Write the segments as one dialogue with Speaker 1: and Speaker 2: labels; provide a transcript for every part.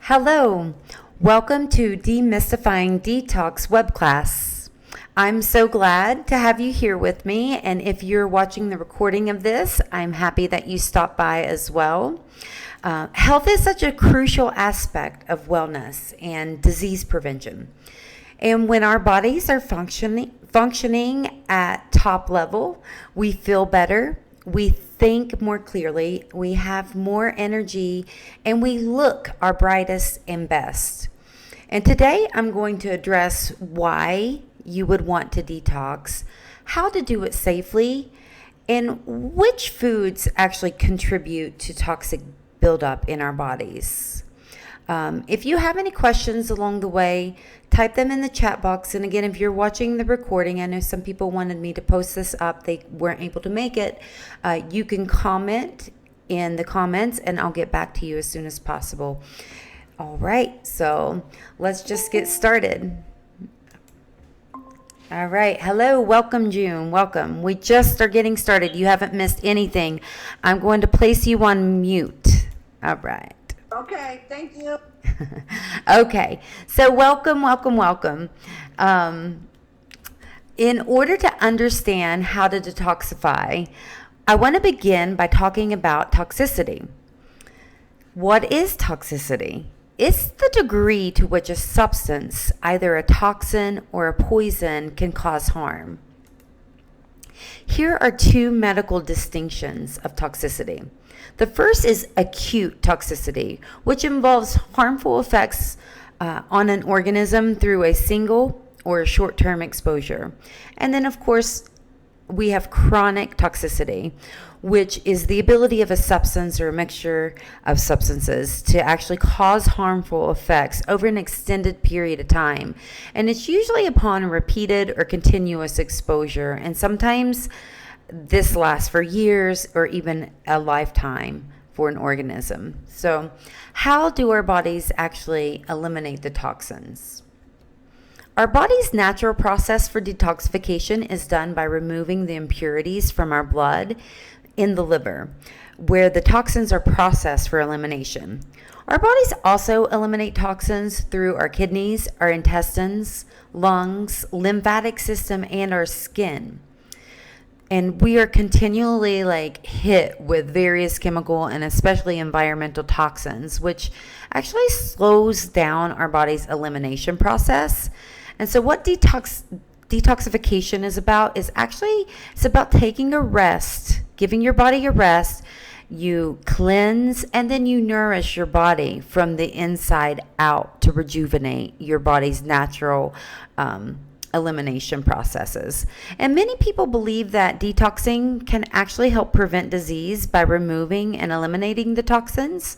Speaker 1: Hello, welcome to Demystifying Detox web class. I'm so glad to have you here with me, and if you're watching the recording of this, I'm happy that you stopped by as well. Health is such a crucial aspect of wellness and disease prevention. And when our bodies are functioning at top level, we feel better, we think more clearly, we have more energy, and we look our brightest and best. And today I'm going to address why you would want to detox, how to do it safely, and which foods actually contribute to toxic buildup in our bodies. If you have any questions along the way, type them in the chat box. And again, if you're watching the recording, I know some people wanted me to post this up. They weren't able to make it. You can comment in the comments and I'll get back to you as soon as possible. All right, so let's just get started. All right. Hello. Welcome, June. Welcome. We just are getting started. You haven't missed anything. I'm going to place you on mute. All right.
Speaker 2: Okay, thank you.
Speaker 1: Okay, so welcome. In order to understand how to detoxify, I want to begin by talking about toxicity. What is toxicity? It's the degree to which a substance, either a toxin or a poison, can cause harm. Here are two medical distinctions of toxicity. The first is acute toxicity, which involves harmful effects on an organism through a single or a short-term exposure. And then, of course, we have chronic toxicity, which is the ability of a substance or a mixture of substances to actually cause harmful effects over an extended period of time. And it's usually upon repeated or continuous exposure, and sometimes this lasts for years or even a lifetime for an organism. So, how do our bodies actually eliminate the toxins? Our body's natural process for detoxification is done by removing the impurities from our blood in the liver, where the toxins are processed for elimination. Our bodies also eliminate toxins through our kidneys, our intestines, lungs, lymphatic system, and our skin. And we are continually hit with various chemical and especially environmental toxins, which actually slows down our body's elimination process. And so what detoxification is about is it's about taking a rest, giving your body a rest. You cleanse and then you nourish your body from the inside out to rejuvenate your body's natural elimination processes. And many people believe that detoxing can actually help prevent disease by removing and eliminating the toxins.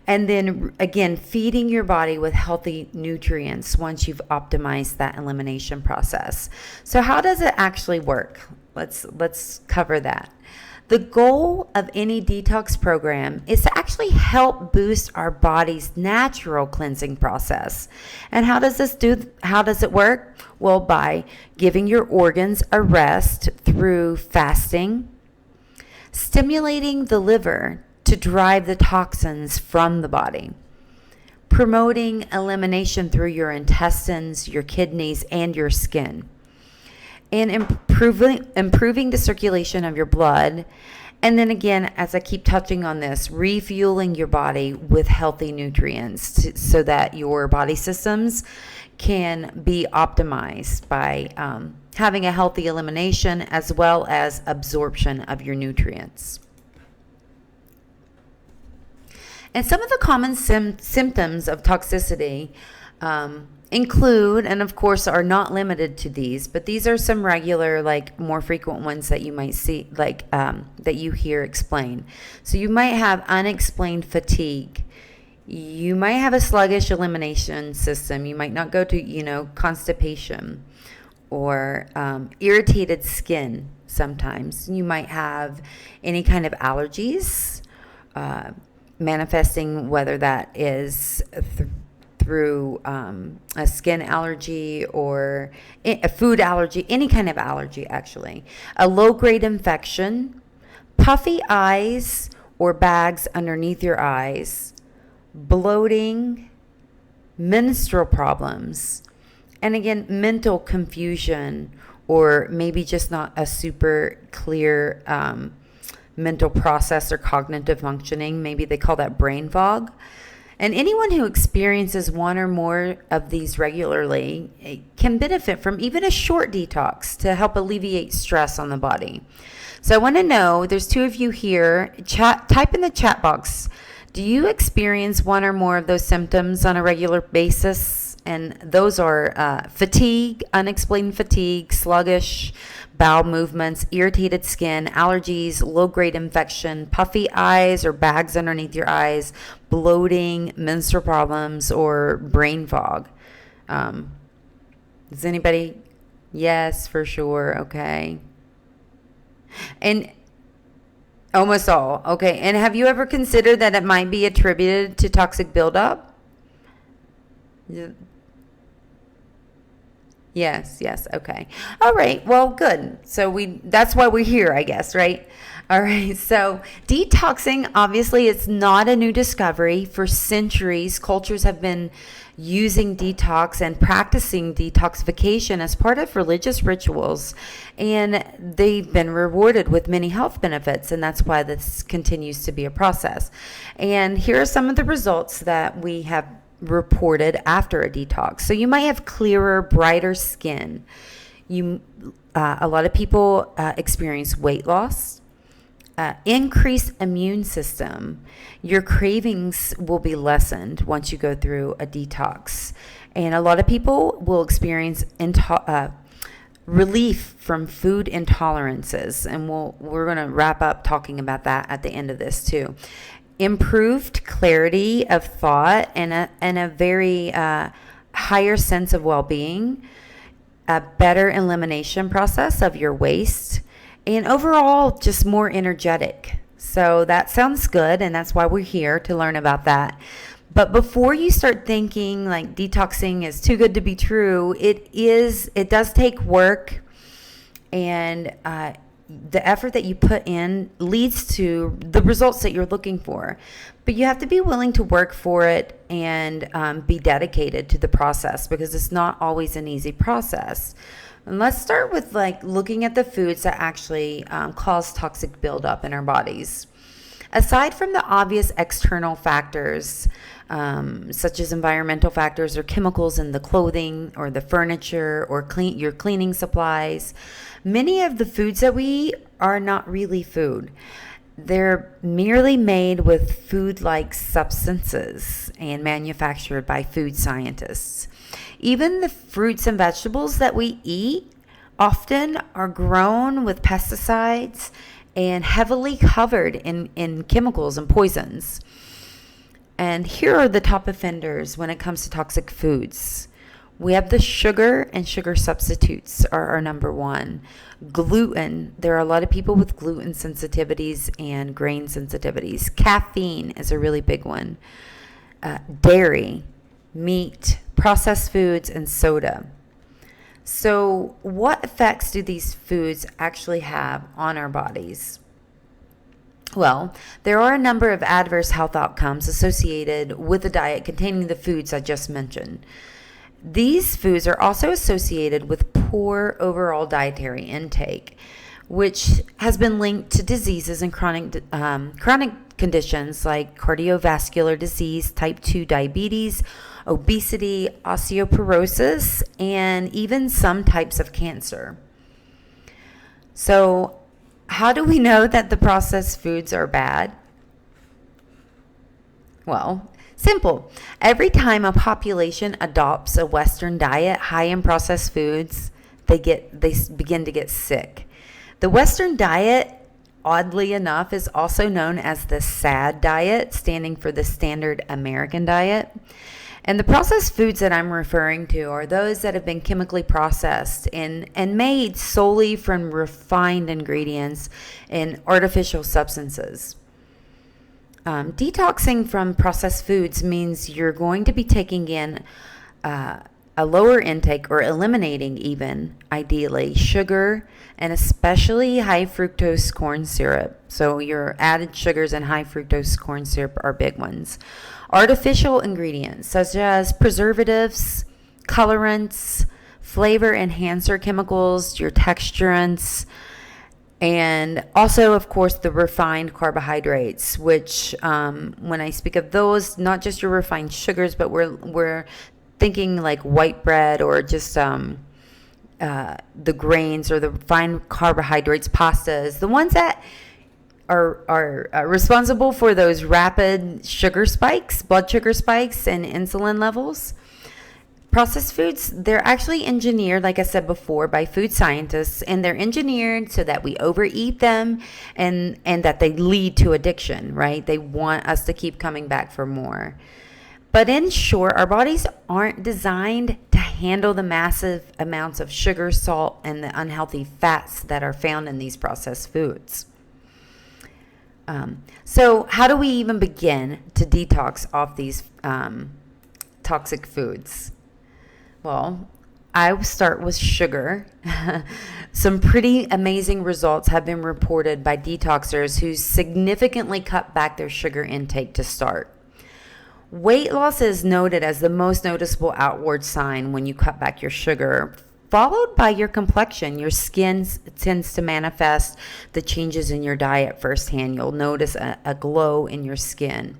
Speaker 1: And then again, feeding your body with healthy nutrients once you've optimized that elimination process. So how does it actually work? Let's cover that. The goal of any detox program is to actually help boost our body's natural cleansing process. And how does it work? Well, by giving your organs a rest through fasting, stimulating the liver to drive the toxins from the body, promoting elimination through your intestines, your kidneys, and your skin, and improving the circulation of your blood. And then again, as I keep touching on this, refueling your body with healthy nutrients so that your body systems can be optimized by having a healthy elimination as well as absorption of your nutrients. And some of the common symptoms of toxicity include, and of course are not limited to these, but these are some regular, more frequent ones that you might see, that you hear explained. So you might have unexplained fatigue. You might have a sluggish elimination system. You might not go to, constipation or irritated skin sometimes. You might have any kind of allergies, manifesting whether that is through a skin allergy or a food allergy, any kind of allergy actually, a low-grade infection, puffy eyes or bags underneath your eyes, bloating, menstrual problems, and again, mental confusion, or maybe just not a super clear mental process or cognitive functioning. Maybe they call that brain fog. And anyone who experiences one or more of these regularly can benefit from even a short detox to help alleviate stress on the body. So I want to know, there's two of you here, type in the chat box, do you experience one or more of those symptoms on a regular basis? And those are fatigue, unexplained fatigue, sluggish bowel movements, irritated skin, allergies, low-grade infection, puffy eyes or bags underneath your eyes, bloating, menstrual problems, or brain fog. Does anybody? Yes, for sure. Okay. And almost all. Okay. And have you ever considered that it might be attributed to toxic buildup? Yes. Okay. All right. Well, good. So that's why we're here, I guess, right? All right. So detoxing, obviously, it's not a new discovery. For centuries, cultures have been using detox and practicing detoxification as part of religious rituals, and they've been rewarded with many health benefits, and that's why this continues to be a process. And here are some of the results that we have reported after a detox. So you might have clearer, brighter skin. A lot of people experience weight loss, increased immune system. Your cravings will be lessened once you go through a detox, and a lot of people will experience relief from food intolerances, and we're going to wrap up talking about that at the end of this too. Improved clarity of thought and a very higher sense of well-being, a better elimination process of your waste, and overall just more energetic. So that sounds good, and that's why we're here to learn about that. But before you start thinking like detoxing is too good to be true, it does take work, and the effort that you put in leads to the results that you're looking for. But you have to be willing to work for it and be dedicated to the process, because it's not always an easy process. And let's start with looking at the foods that actually cause toxic buildup in our bodies. Aside from the obvious external factors, such as environmental factors or chemicals in the clothing or the furniture or your cleaning supplies, many of the foods that we eat are not really food. They're merely made with food-like substances and manufactured by food scientists. Even the fruits and vegetables that we eat often are grown with pesticides and heavily covered in chemicals and poisons. And here are the top offenders when it comes to toxic foods. We have the sugar and sugar substitutes are our number one. Gluten. There are a lot of people with gluten sensitivities and grain sensitivities. Caffeine is a really big one. Dairy, meat, processed foods, and soda. So what effects do these foods actually have on our bodies? Well, there are a number of adverse health outcomes associated with a diet containing the foods I just mentioned. These foods are also associated with poor overall dietary intake, which has been linked to diseases and chronic conditions like cardiovascular disease, type 2 diabetes, obesity, osteoporosis, and even some types of cancer. So, how do we know that the processed foods are bad? Well, simple. Every time a population adopts a Western diet high in processed foods, they begin to get sick. The Western diet, oddly enough, is also known as the SAD diet, standing for the Standard American Diet. And the processed foods that I'm referring to are those that have been chemically processed and made solely from refined ingredients and artificial substances. Detoxing from processed foods means you're going to be taking in a lower intake, or eliminating even, ideally, sugar and especially high fructose corn syrup. So your added sugars and high fructose corn syrup are big ones. artificial ingredients such as preservatives, colorants, flavor enhancer chemicals, your texturants, and also, of course, the refined carbohydrates, which when I speak of those, not just your refined sugars, but we're thinking like white bread or just the grains or the refined carbohydrates, pastas, the ones that are responsible for those rapid sugar spikes, blood sugar spikes, and insulin levels. Processed foods, they're actually engineered, like I said before, by food scientists, and they're engineered so that we overeat them and that they lead to addiction, right? They want us to keep coming back for more. But in short, our bodies aren't designed to handle the massive amounts of sugar, salt, and the unhealthy fats that are found in these processed foods. So how do we even begin to detox off these toxic foods? Well, I will start with sugar. Some pretty amazing results have been reported by detoxers who significantly cut back their sugar intake to start. Weight loss is noted as the most noticeable outward sign when you cut back your sugar, followed by your complexion. Your skin tends to manifest the changes in your diet firsthand. You'll notice a glow in your skin.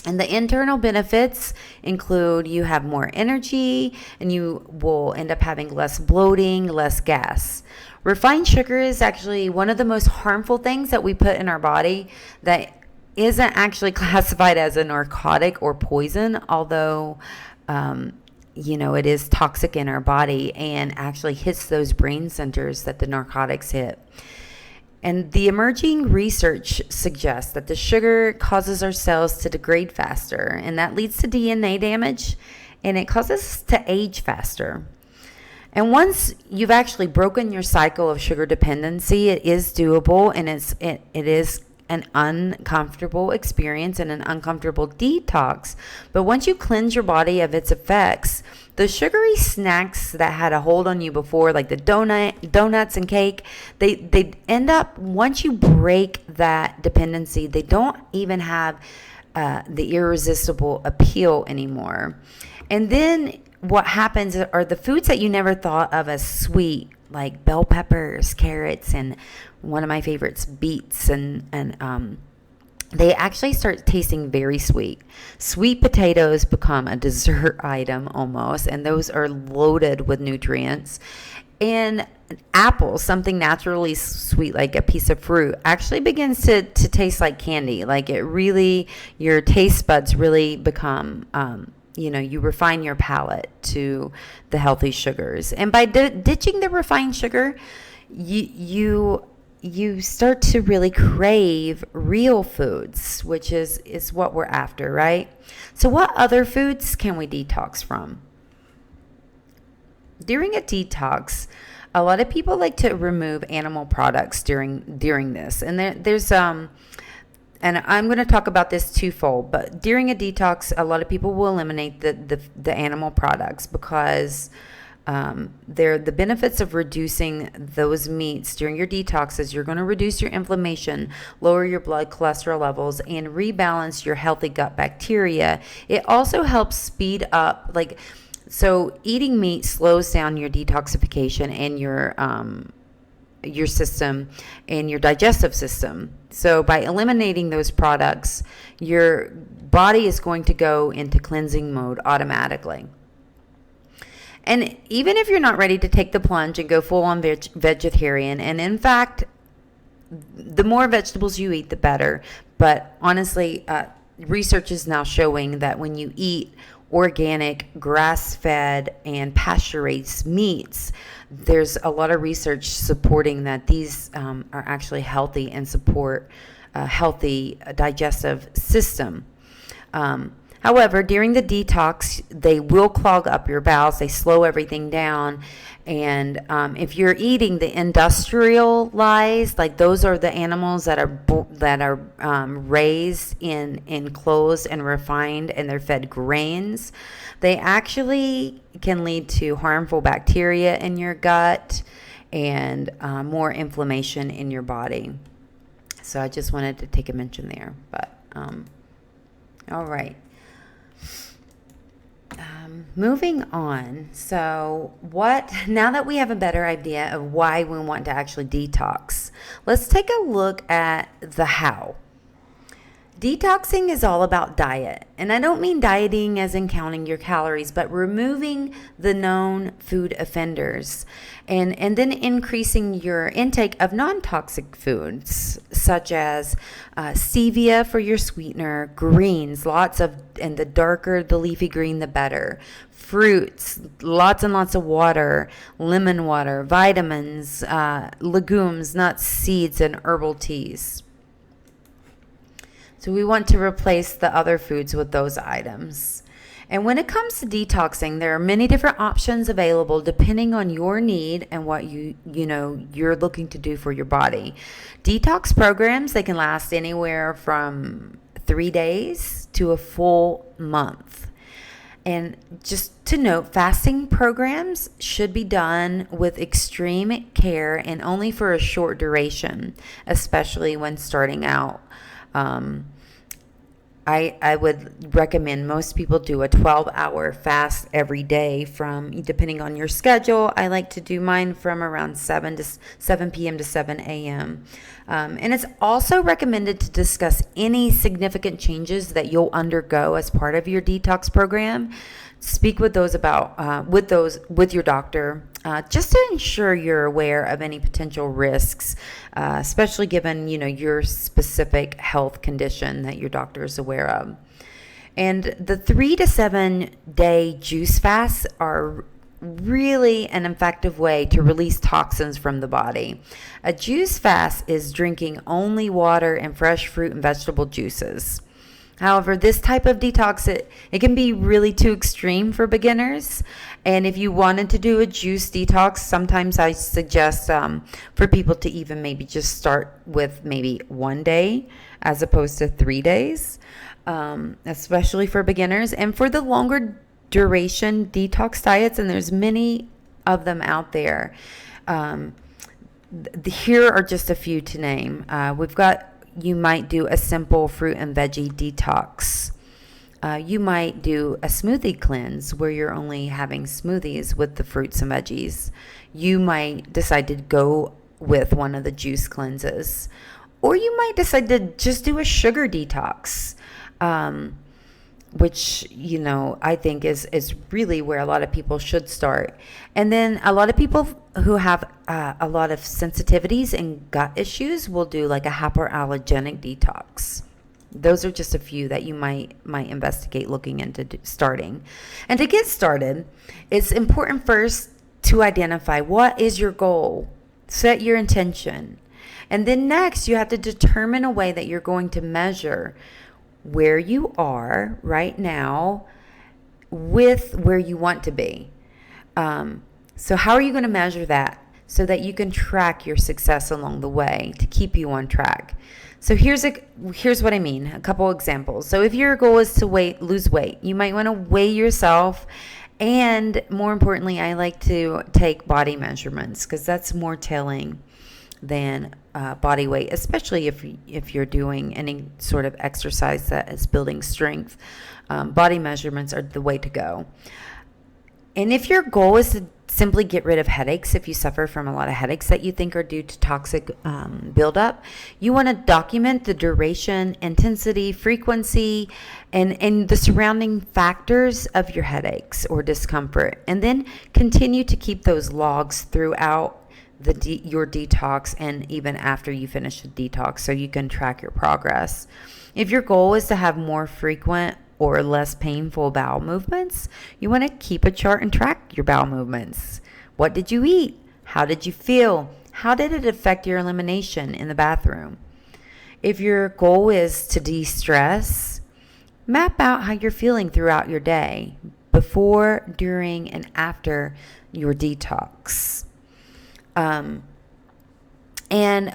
Speaker 1: And the internal benefits include you have more energy and you will end up having less bloating, less gas. Refined sugar is actually one of the most harmful things that we put in our body that isn't actually classified as a narcotic or poison, although, it is toxic in our body and actually hits those brain centers that the narcotics hit. And the emerging research suggests that the sugar causes our cells to degrade faster, and that leads to DNA damage, and it causes us to age faster. And once you've actually broken your cycle of sugar dependency, it is doable, and it is an uncomfortable experience and an uncomfortable detox. But once you cleanse your body of its effects, the sugary snacks that had a hold on you before, like the donuts and cake, they end up, once you break that dependency, they don't even have the irresistible appeal anymore. And then what happens are the foods that you never thought of as sweet, like bell peppers, carrots, and one of my favorites, beets, and they actually start tasting very sweet. Sweet potatoes become a dessert item almost, and those are loaded with nutrients. And apples, something naturally sweet like a piece of fruit, actually begins to taste like candy. Like it really, your taste buds really become, you refine your palate to the healthy sugars. And by ditching the refined sugar, you start to really crave real foods, which is what we're after, right? So what other foods can we detox from? During a detox, a lot of people like to remove animal products during this. And there's and I'm going to talk about this twofold, but during a detox, a lot of people will eliminate the animal products because the benefits of reducing those meats during your detox is you're going to reduce your inflammation, lower your blood cholesterol levels, and rebalance your healthy gut bacteria. It also helps speed up, so eating meat slows down your detoxification and your system and your digestive system. So by eliminating those products, your body is going to go into cleansing mode automatically. And even if you're not ready to take the plunge and go full-on vegetarian, and in fact, the more vegetables you eat, the better. But honestly, research is now showing that when you eat organic, grass-fed, and pasture-raised meats, there's a lot of research supporting that these are actually healthy and support a healthy digestive system. However, during the detox, they will clog up your bowels. They slow everything down. And if you're eating the industrialized, like those are the animals that are raised in enclosed and refined, and they're fed grains, they actually can lead to harmful bacteria in your gut and more inflammation in your body. So I just wanted to take a mention there. But all right. Moving on. So, now that we have a better idea of why we want to actually detox, let's take a look at the how. Detoxing is all about diet. And I don't mean dieting as in counting your calories, but removing the known food offenders and then increasing your intake of non-toxic foods, such as stevia for your sweetener, greens, and the darker the leafy green, the better. Fruits, lots and lots of water, lemon water, vitamins, legumes, nuts, seeds, and herbal teas. So we want to replace the other foods with those items. And when it comes to detoxing, there are many different options available depending on your need and what you're looking to do for your body. Detox programs, they can last anywhere from 3 days to a full month. And just to note, fasting programs should be done with extreme care and only for a short duration, especially when starting out. I would recommend most people do a 12-hour fast every day depending on your schedule. I like to do mine from around 7 p.m. to 7 a.m. And it's also recommended to discuss any significant changes that you'll undergo as part of your detox program. Speak with with your doctor, just to ensure you're aware of any potential risks, especially given your specific health condition that your doctor is aware of. And the 3 to 7 day juice fasts are really an effective way to release toxins from the body. A juice fast is drinking only water and fresh fruit and vegetable juices. However, this type of detox, it can be really too extreme for beginners. And if you wanted to do a juice detox, sometimes I suggest for people to even maybe just start with maybe 1 day as opposed to 3 days, especially for beginners. And for the longer duration detox diets, and there's many of them out there, here are just a few to name. You might do a simple fruit and veggie detox. You might do a smoothie cleanse where you're only having smoothies with the fruits and veggies. You might decide to go with one of the juice cleanses. Or you might decide to just do a sugar detox, which, I think is really where a lot of people should start. And then a lot of people who have a lot of sensitivities and gut issues will do like a hyperallergenic detox. Those are just a few that you might investigate looking into starting. And to get started, it's important first to identify what is your goal, set your intention. And then next, you have to determine a way that you're going to measure where you are right now with where you want to be. So how are you going to measure that so that you can track your success along the way to keep you on track? So here's what I mean. A couple examples. So if your goal is to lose weight, you might want to weigh yourself. And more importantly, I like to take body measurements because that's more telling than body weight, especially if you're doing any sort of exercise that is building strength. Body measurements are the way to go. And if your goal is to simply get rid of headaches, if you suffer from a lot of headaches that you think are due to toxic buildup, you want to document the duration, intensity, frequency, and the surrounding factors of your headaches or discomfort. And then continue to keep those logs throughout your detox and even after you finish the detox so you can track your progress. If your goal is to have more frequent or less painful bowel movements, you want to keep a chart and track your bowel movements. What did you eat? How did you feel? How did it affect your elimination in the bathroom? If your goal is to de-stress, map out how you're feeling throughout your day, before, during, and after your detox. And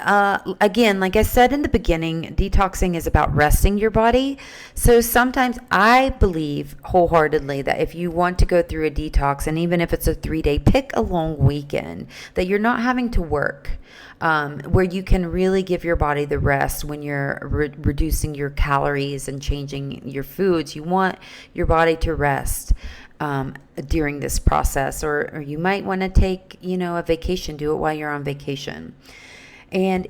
Speaker 1: again, like I said in the beginning, detoxing is about resting your body. So sometimes I believe wholeheartedly that if you want to go through a detox, and even if it's a 3-day, pick a long weekend that you're not having to work, where you can really give your body the rest when you're reducing your calories and changing your foods. You want your body to rest during this process, or you might want to take, a vacation. Do it while you're on vacation. And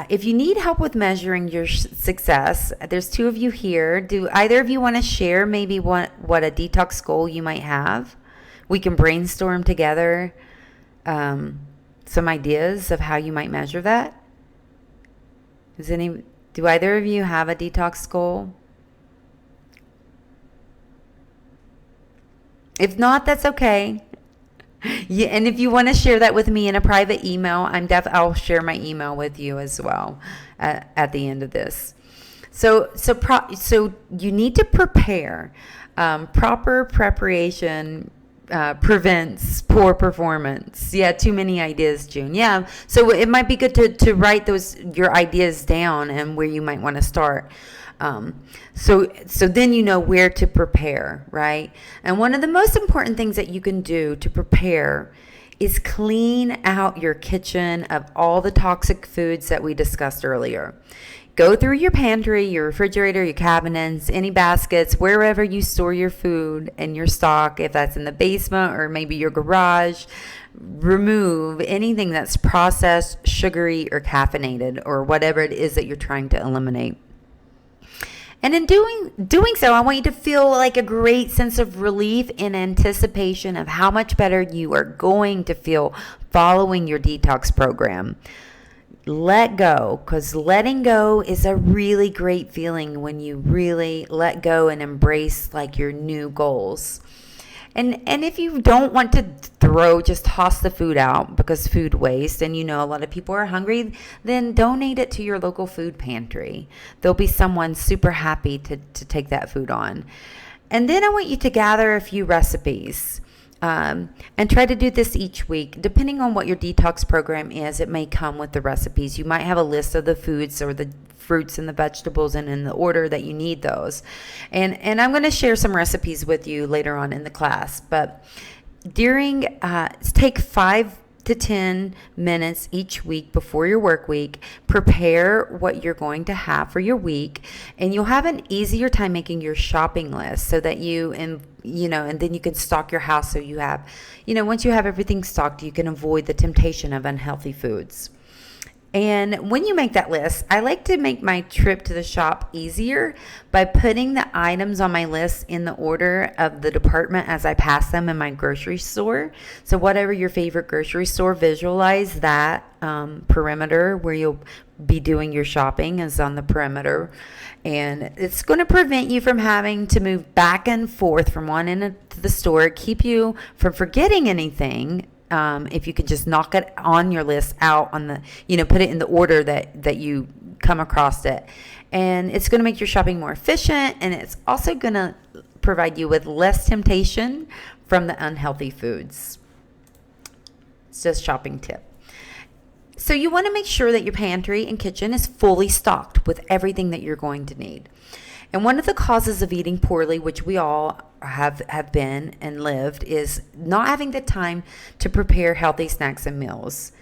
Speaker 1: if you need help with measuring your success, there's 2 of you here. Do either of you want to share maybe what a detox goal you might have? We can brainstorm together some ideas of how you might measure that. Do either of you have a detox goal? If not, that's okay. Yeah, and if you want to share that with me in a private email, I'll share my email with you as well at the end of this. So you need to prepare. Proper preparation prevents poor performance. Yeah, too many ideas, June. Yeah, so it might be good to write your ideas down and where you might want to start. So then you know where to prepare, right? And one of the most important things that you can do to prepare is clean out your kitchen of all the toxic foods that we discussed earlier. Go through your pantry, your refrigerator, your cabinets, any baskets, wherever you store your food and your stock, if that's in the basement or maybe your garage. Remove anything that's processed, sugary, or caffeinated, or whatever it is that you're trying to eliminate. And in doing so, I want you to feel like a great sense of relief in anticipation of how much better you are going to feel following your detox program. Let go, because letting go is a really great feeling when you really let go and embrace like your new goals. And if you don't want to just toss the food out because food waste, and a lot of people are hungry, then donate it to your local food pantry. There'll be someone super happy to take that food on. And then I want you to gather a few recipes and try to do this each week. Depending on what your detox program is, it may come with the recipes. You might have a list of the foods or the fruits and the vegetables and in the order that you need those. And I'm going to share some recipes with you later on in the class. But take 5 to 10 minutes each week before your work week. Prepare what you're going to have for your week, and you'll have an easier time making your shopping list so that and then you can stock your house so you have, once you have everything stocked, you can avoid the temptation of unhealthy foods. And when you make that list, I like to make my trip to the shop easier by putting the items on my list in the order of the department as I pass them in my grocery store. So whatever your favorite grocery store, visualize that perimeter where you'll be doing your shopping is on the perimeter. And it's going to prevent you from having to move back and forth from one end to the store, keep you from forgetting anything. If you could just knock it on your list out on the, put it in the order that you come across it. And it's going to make your shopping more efficient, and it's also going to provide you with less temptation from the unhealthy foods. It's just a shopping tip. So you want to make sure that your pantry and kitchen is fully stocked with everything that you're going to need. And one of the causes of eating poorly, which we all have been and lived, is not having the time to prepare healthy snacks and meals.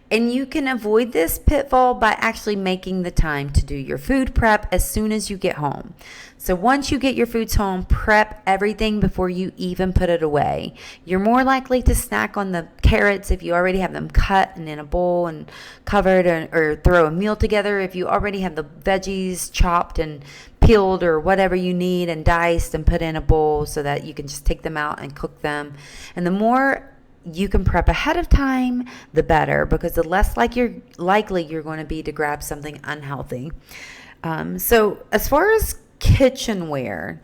Speaker 1: And you can avoid this pitfall by actually making the time to do your food prep as soon as you get home. So once you get your foods home, prep everything before you even put it away. You're more likely to snack on the carrots if you already have them cut and in a bowl and covered, or throw a meal together if you already have the veggies chopped and peeled or whatever you need and diced and put in a bowl so that you can just take them out and cook them. And the more you can prep ahead of time, the better, because the less likely you're going to be to grab something unhealthy. So as far as kitchenware,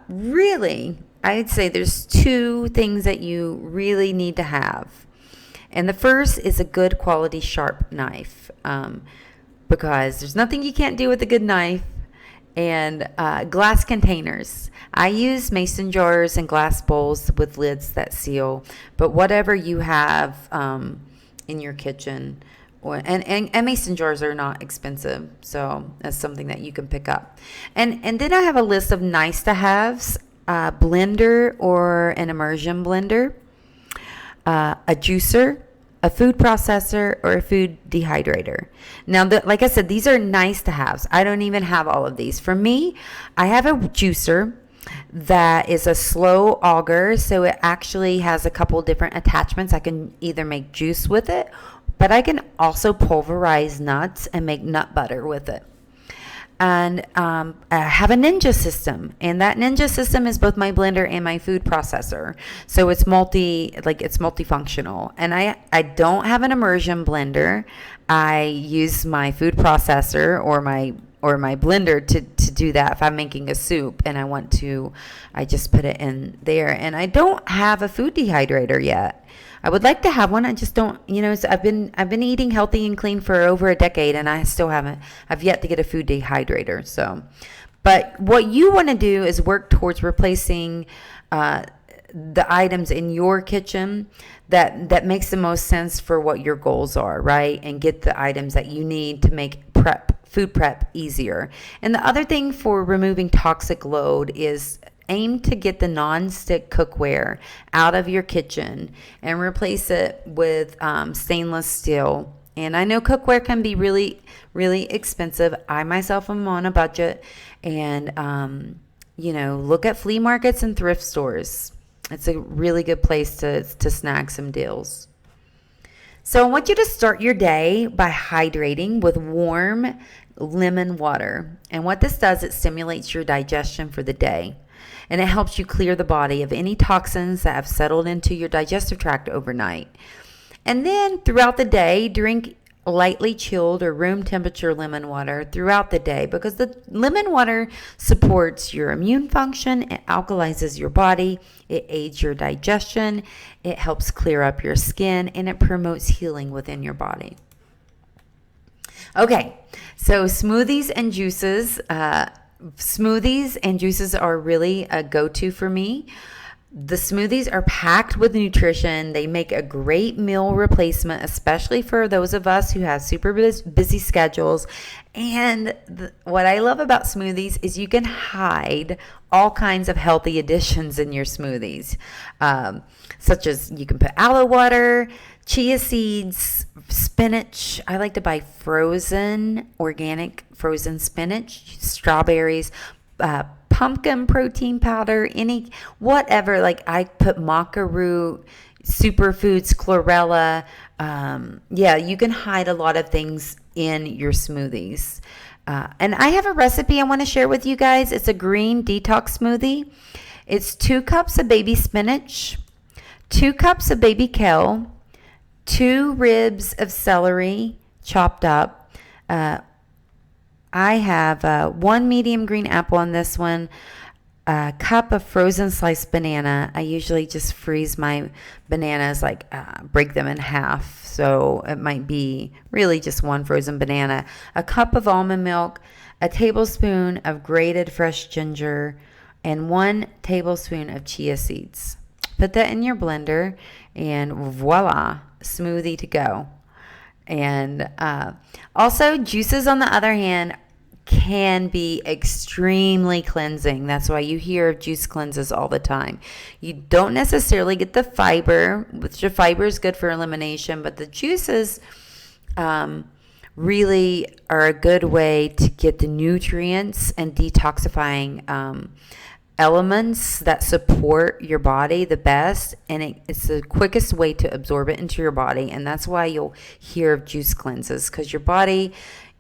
Speaker 1: really, I'd say there's 2 things that you really need to have. And the first is a good quality sharp knife, because there's nothing you can't do with a good knife. And glass containers. I use mason jars and glass bowls with lids that seal, but whatever you have in your kitchen And mason jars are not expensive, so that's something that you can pick up. And then I have a list of nice to haves: blender or an immersion blender, a juicer, a food processor, or a food dehydrator. Now, like I said, these are nice to haves. I don't even have all of these. For me, I have a juicer that is a slow auger, so it actually has a couple different attachments. I can either make juice with it, but I can also pulverize nuts and make nut butter with it. And I have a Ninja system, and that Ninja system is both my blender and my food processor. So it's multifunctional. And I don't have an immersion blender. I use my food processor or my blender to do that if I'm making a soup and I just put it in there. And I don't have a food dehydrator yet. I would like to have one. I just don't, I've been eating healthy and clean for over a decade, and I've yet to get a food dehydrator. So, but what you want to do is work towards replacing the items in your kitchen that makes the most sense for what your goals are, right? And get the items that you need to make food prep easier. And the other thing for removing toxic load is aim to get the non-stick cookware out of your kitchen and replace it with stainless steel. And I know cookware can be really, really expensive. I myself am on a budget, and look at flea markets and thrift stores. It's a really good place to snag some deals. So I want you to start your day by hydrating with warm lemon water. And what this does, it stimulates your digestion for the day. And it helps you clear the body of any toxins that have settled into your digestive tract overnight. And then throughout the day, drink lightly chilled or room temperature lemon water throughout the day, because the lemon water supports your immune function, it alkalizes your body, it aids your digestion, it helps clear up your skin, and it promotes healing within your body. Okay, so smoothies and juices. Smoothies and juices are really a go-to for me. The smoothies are packed with nutrition. They make a great meal replacement, especially for those of us who have super busy schedules. And what I love about smoothies is you can hide all kinds of healthy additions in your smoothies, such as you can put aloe water, chia seeds, spinach. I like to buy organic frozen spinach, strawberries, pumpkin protein powder, whatever. Like I put maca root, superfoods, chlorella. You can hide a lot of things in your smoothies. And I have a recipe I want to share with you guys. It's a green detox smoothie. It's 2 cups of baby spinach, 2 cups of baby kale, 2 ribs of celery chopped up. I have 1 medium green apple on this one, a cup of frozen sliced banana. I usually just freeze my bananas, break them in half. So it might be really just 1 frozen banana, a cup of almond milk, a tablespoon of grated fresh ginger, and 1 tablespoon of chia seeds. Put that in your blender, and voila, smoothie to go. And also, juices, on the other hand, can be extremely cleansing. That's why you hear of juice cleanses all the time. You don't necessarily get the fiber, which the fiber is good for elimination, but the juices really are a good way to get the nutrients and detoxifying elements that support your body the best, and it's the quickest way to absorb it into your body. And that's why you'll hear of juice cleanses, because your body,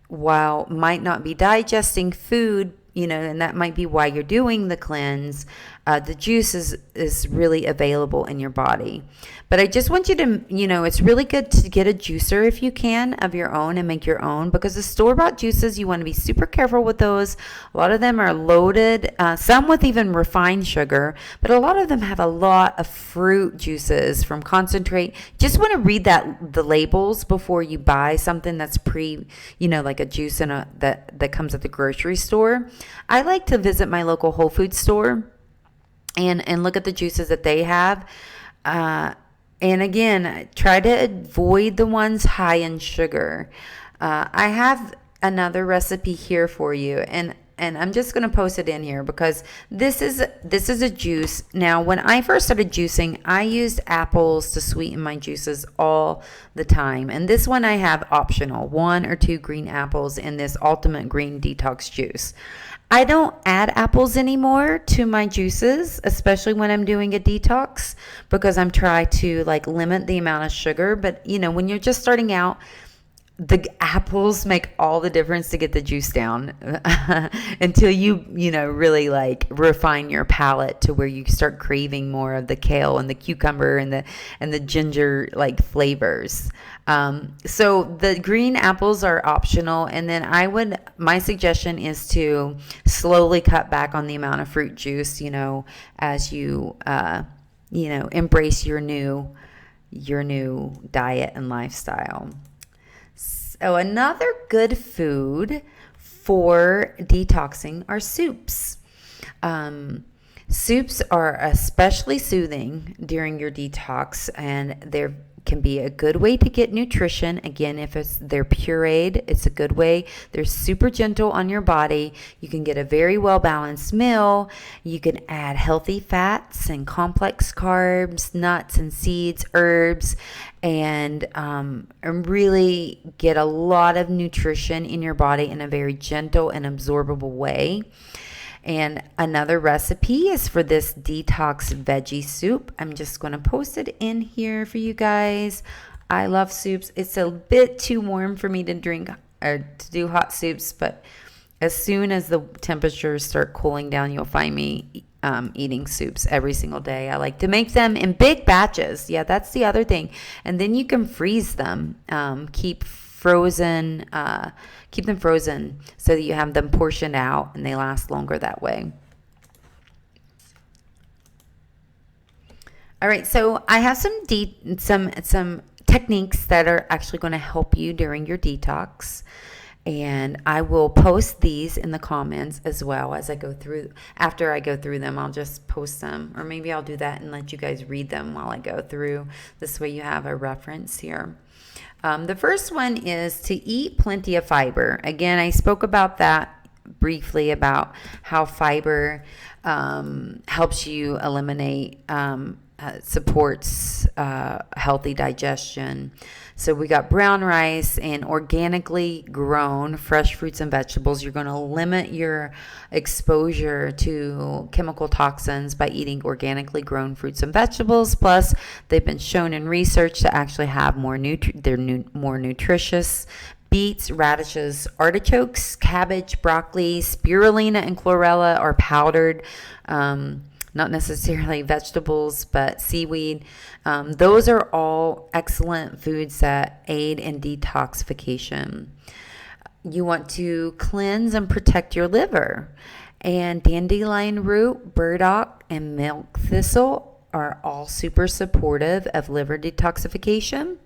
Speaker 1: while might not be digesting food, and that might be why you're doing the cleanse, the juice is really available in your body. But I just want you to, it's really good to get a juicer if you can of your own and make your own, because the store-bought juices, you want to be super careful with those. A lot of them are loaded, some with even refined sugar, but a lot of them have a lot of fruit juices from concentrate. Just want to read the labels before you buy something that's like a juice that comes at the grocery store. I like to visit my local Whole Foods store and look at the juices that they have. And again, try to avoid the ones high in sugar. I have another recipe here for you, and I'm just going to post it in here because this is a juice. Now, when I first started juicing, I used apples to sweeten my juices all the time. And this one I have optional, 1 or 2 green apples in this ultimate green detox juice. I don't add apples anymore to my juices, especially when I'm doing a detox, because I'm trying to like limit the amount of sugar. But when you're just starting out, the apples make all the difference to get the juice down until you really like refine your palate to where you start craving more of the kale and the cucumber and the ginger like flavors. So the green apples are optional, and then my suggestion is to slowly cut back on the amount of fruit juice, as you embrace your new diet and lifestyle. So another good food for detoxing are soups. Soups are especially soothing during your detox, and they're can be a good way to get nutrition. Again, if they're pureed, it's a good way. They're super gentle on your body. You can get a very well balanced meal. You can add healthy fats and complex carbs, nuts and seeds, herbs, and really get a lot of nutrition in your body in a very gentle and absorbable way. And another recipe is for this detox veggie soup. I'm just going to post it in here for you guys. I love soups. It's a bit too warm for me to drink or to do hot soups, but as soon as the temperatures start cooling down, you'll find me eating soups every single day. I like to make them in big batches. Yeah, that's the other thing. And then you can freeze them. Keep them frozen so that you have them portioned out and they last longer that way. All right, so I have some techniques that are actually going to help you during your detox, and I will post these in the comments as well as I go through. After I go through them, I'll just post them, or maybe I'll do that and let you guys read them while I go through. This way you have a reference here. The first one is to eat plenty of fiber. Again, I spoke about that briefly, about how fiber helps you eliminate, supports healthy digestion. So we got brown rice and organically grown fresh fruits and vegetables. You're going to limit your exposure to chemical toxins by eating organically grown fruits and vegetables. Plus, they've been shown in research to actually have more nutritious. Beets, radishes, artichokes, cabbage, broccoli, spirulina, and chlorella are powdered. Not necessarily vegetables, but seaweed. Those are all excellent foods that aid in detoxification. You want to cleanse and protect your liver. And dandelion root, burdock, and milk thistle are all super supportive of liver detoxification.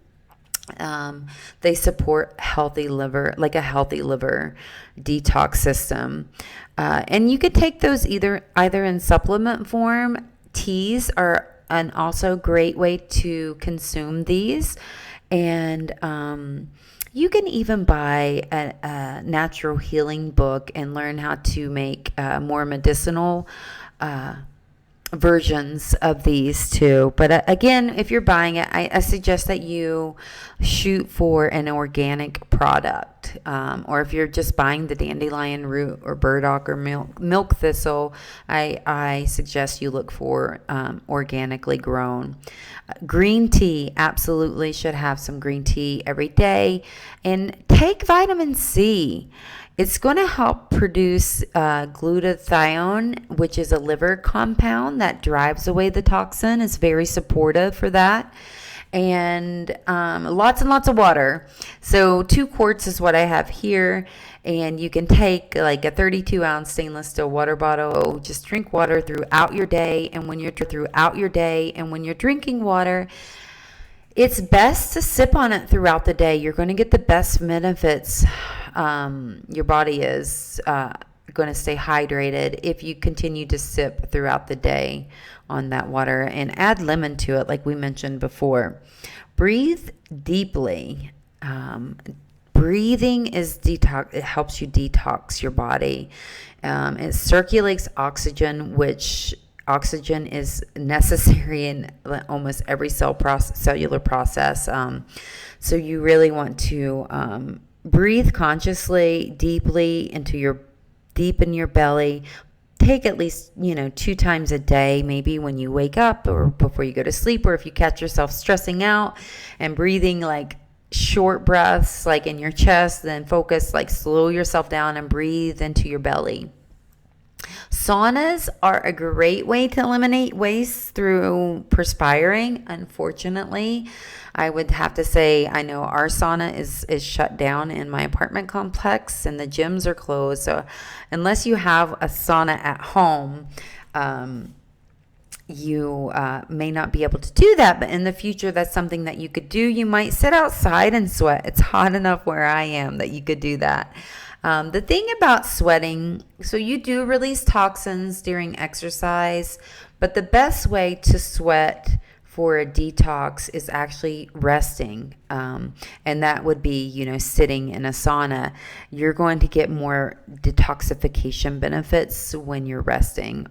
Speaker 1: They support healthy liver, like a healthy liver detox system. And you could take those either in supplement form. Teas are an also great way to consume these. And you can even buy a natural healing book and learn how to make more medicinal versions of these too. But again, if you're buying it, I suggest that you shoot for an organic product, or if you're just buying the dandelion root or burdock or milk thistle, I suggest you look for organically grown. Green tea, absolutely should have some green tea every day, and take vitamin C. It's going to help produce glutathione, which is a liver compound that drives away the toxin. It's very supportive for that. And lots and lots of water. So 2 quarts is what I have here. And you can take like a 32-ounce stainless steel water bottle. Just drink water throughout your day. And when you're drinking water, it's best to sip on it throughout the day. You're going to get the best benefits. Your body is going to stay hydrated if you continue to sip throughout the day on that water, and add lemon to it like we mentioned before. Breathe deeply. Breathing is detox. It helps you detox your body. It circulates oxygen, which oxygen is necessary in almost every cellular process. So you really want to breathe consciously, deeply deep in your belly. Take at least 2 times a day, maybe when you wake up or before you go to sleep, or if you catch yourself stressing out and breathing like short breaths like in your chest, then focus, like slow yourself down and breathe into your belly. Saunas are a great way to eliminate waste through perspiring. Unfortunately, I would have to say I know our sauna is shut down in my apartment complex and the gyms are closed. So unless you have a sauna at home, you may not be able to do that. But in the future, that's something that you could do. You might sit outside and sweat. It's hot enough where I am that you could do that. The thing about sweating, so you do release toxins during exercise, but the best way to sweat for a detox is actually resting. And that would be, sitting in a sauna. You're going to get more detoxification benefits when you're resting.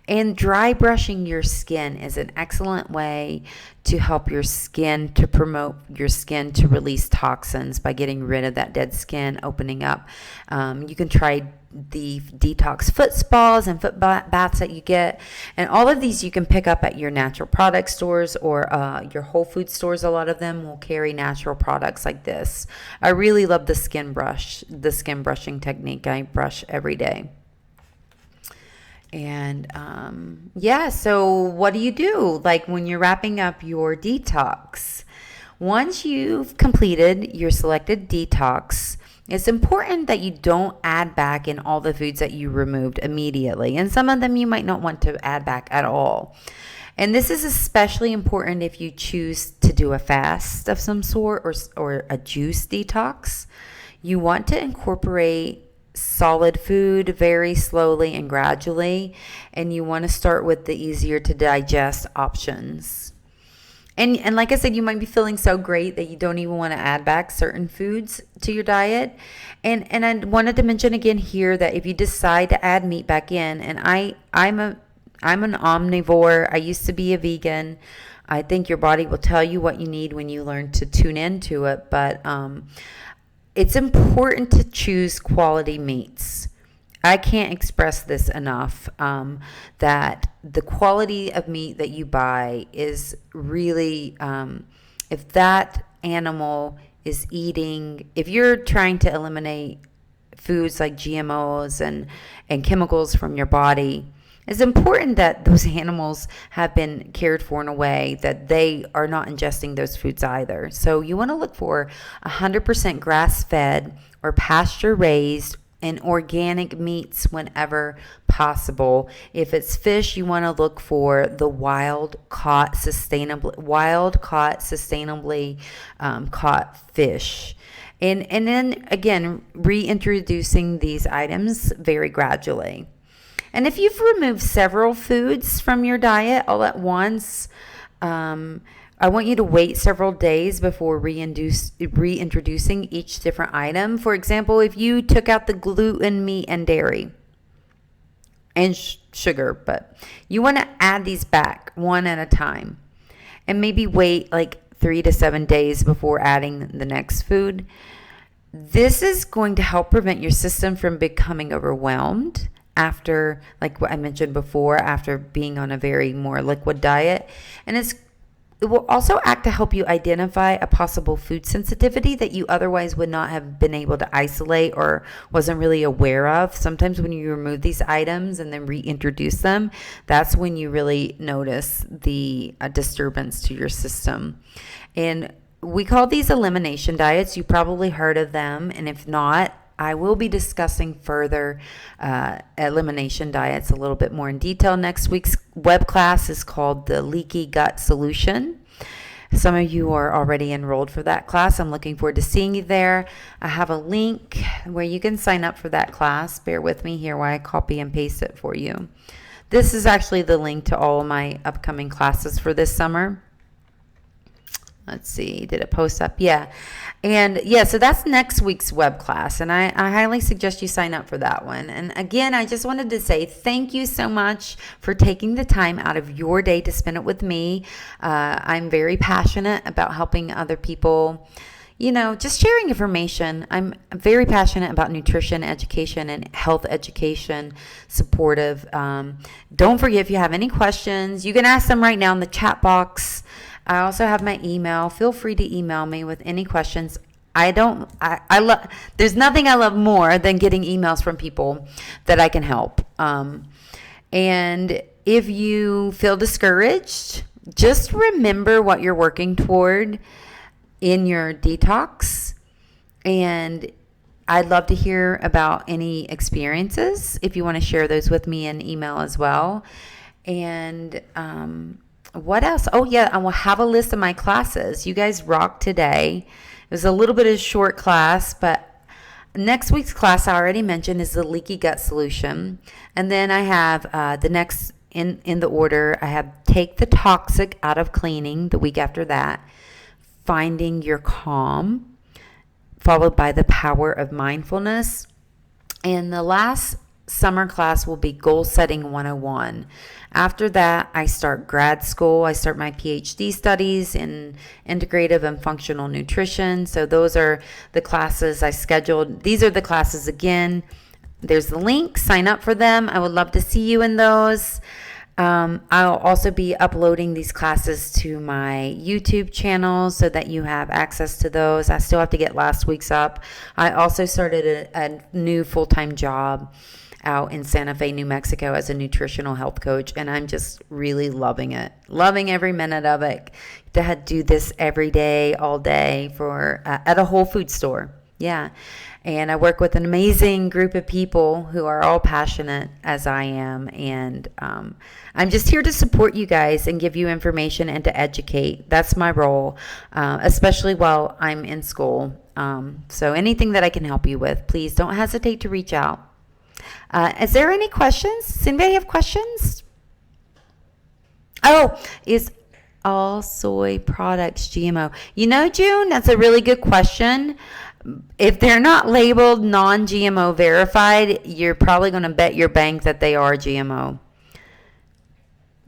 Speaker 1: And dry brushing your skin is an excellent way to help your skin, to promote your skin to release toxins by getting rid of that dead skin, opening up. You can try the detox foot spas and foot baths that you get. And all of these you can pick up at your natural product stores or your Whole Food stores. A lot of them will carry natural products like this. I really love the skin brushing technique. I brush every day. And so what do you do like when you're wrapping up your detox? Once you've completed your selected detox, it's important that you don't add back in all the foods that you removed immediately. And some of them you might not want to add back at all. And this is especially important if you choose to do a fast of some sort or a juice detox. You want to incorporate solid food very slowly and gradually, and you want to start with the easier to digest options. And like I said, you might be feeling so great that you don't even want to add back certain foods to your diet. And I wanted to mention again here that if you decide to add meat back in, and I'm an omnivore. I used to be a vegan. I think your body will tell you what you need when you learn to tune into it, but it's important to choose quality meats. I can't express this enough, that the quality of meat that you buy is really, if that animal is eating, if you're trying to eliminate foods like GMOs and chemicals from your body, it's important that those animals have been cared for in a way that they are not ingesting those foods either. So you want to look for 100% grass-fed or pasture-raised and organic meats whenever possible. If it's fish, you want to look for the wild caught, sustainably caught fish. And then again, reintroducing these items very gradually. And if you've removed several foods from your diet all at once, I want you to wait several days before reintroducing each different item. For example, if you took out the gluten, meat, and dairy, and sugar, but you want to add these back one at a time. And maybe wait like 3 to 7 days before adding the next food. This is going to help prevent your system from becoming overwhelmed after, like what I mentioned before, after being on a very more liquid diet. And it will also act to help you identify a possible food sensitivity that you otherwise would not have been able to isolate or wasn't really aware of. Sometimes when you remove these items and then reintroduce them, that's when you really notice the disturbance to your system. And we call these elimination diets. You probably heard of them, and if not, I will be discussing further elimination diets a little bit more in detail. Next week's web class is called the Leaky Gut Solution. Some of you are already enrolled for that class. I'm looking forward to seeing you there. I have a link where you can sign up for that class. Bear with me here while I copy and paste it for you. This is actually the link to all of my upcoming classes for this summer. Let's see, did it post up? Yeah. And yeah, so that's next week's web class. And I highly suggest you sign up for that one. And again, I just wanted to say thank you so much for taking the time out of your day to spend it with me. I'm very passionate about helping other people, just sharing information. I'm very passionate about nutrition education and health education, supportive. Don't forget, if you have any questions, you can ask them right now in the chat box. I also have my email. Feel free to email me with any questions. There's nothing I love more than getting emails from people that I can help. And if you feel discouraged, just remember what you're working toward in your detox. And I'd love to hear about any experiences if you want to share those with me in email as well. And, what else? Oh, yeah, I will have a list of my classes. You guys rock today. It was a little bit of a short class, but next week's class I already mentioned is the leaky gut solution. And then I have the next in the order, I have take the toxic out of cleaning the week after that, finding your calm, followed by the power of mindfulness. And the last summer class will be Goal Setting 101. After that, I start grad school. I start my PhD studies in integrative and functional nutrition. So those are the classes I scheduled. These are the classes again. There's the link. Sign up for them. I would love to see you in those. I'll also be uploading these classes to my YouTube channel so that you have access to those. I still have to get last week's up. I also started a new full-time job out in Santa Fe, New Mexico as a nutritional health coach, and I'm just really loving it, loving every minute of it. To do this every day, all day for at a Whole Food store. Yeah. And I work with an amazing group of people who are all passionate as I am. And I'm just here to support you guys and give you information and to educate. That's my role, especially while I'm in school. So anything that I can help you with, please don't hesitate to reach out. Is there any questions? Does anybody have questions? Oh, is all soy products GMO? June, that's a really good question. If they're not labeled non-GMO verified, you're probably going to bet your bank that they are GMO.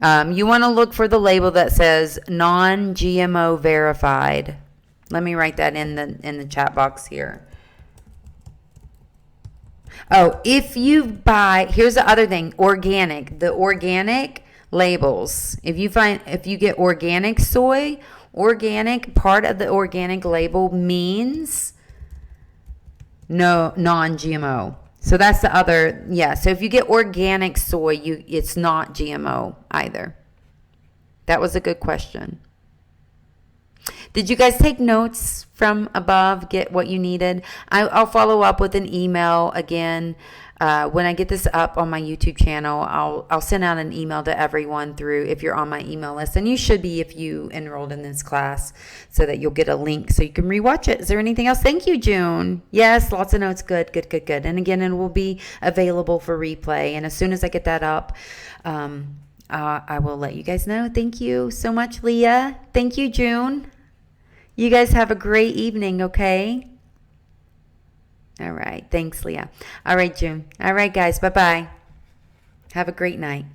Speaker 1: You want to look for the label that says non-GMO verified. Let me write that in the chat box here. Oh, if you buy, here's the other thing, the organic labels. If you get organic soy, organic, part of the organic label means no, non-GMO. So that's the other, yeah. So if you get organic soy, it's not GMO either. That was a good question. Did you guys take notes from above, get what you needed? I'll follow up with an email again. When I get this up on my YouTube channel, I'll send out an email to everyone through if you're on my email list. And you should be if you enrolled in this class so that you'll get a link so you can rewatch it. Is there anything else? Thank you, June. Yes, lots of notes. Good. And again, it will be available for replay. And as soon as I get that up, I will let you guys know. Thank you so much, Leah. Thank you, June. You guys have a great evening, okay? All right. Thanks, Leah. All right, June. All right, guys. Bye-bye. Have a great night.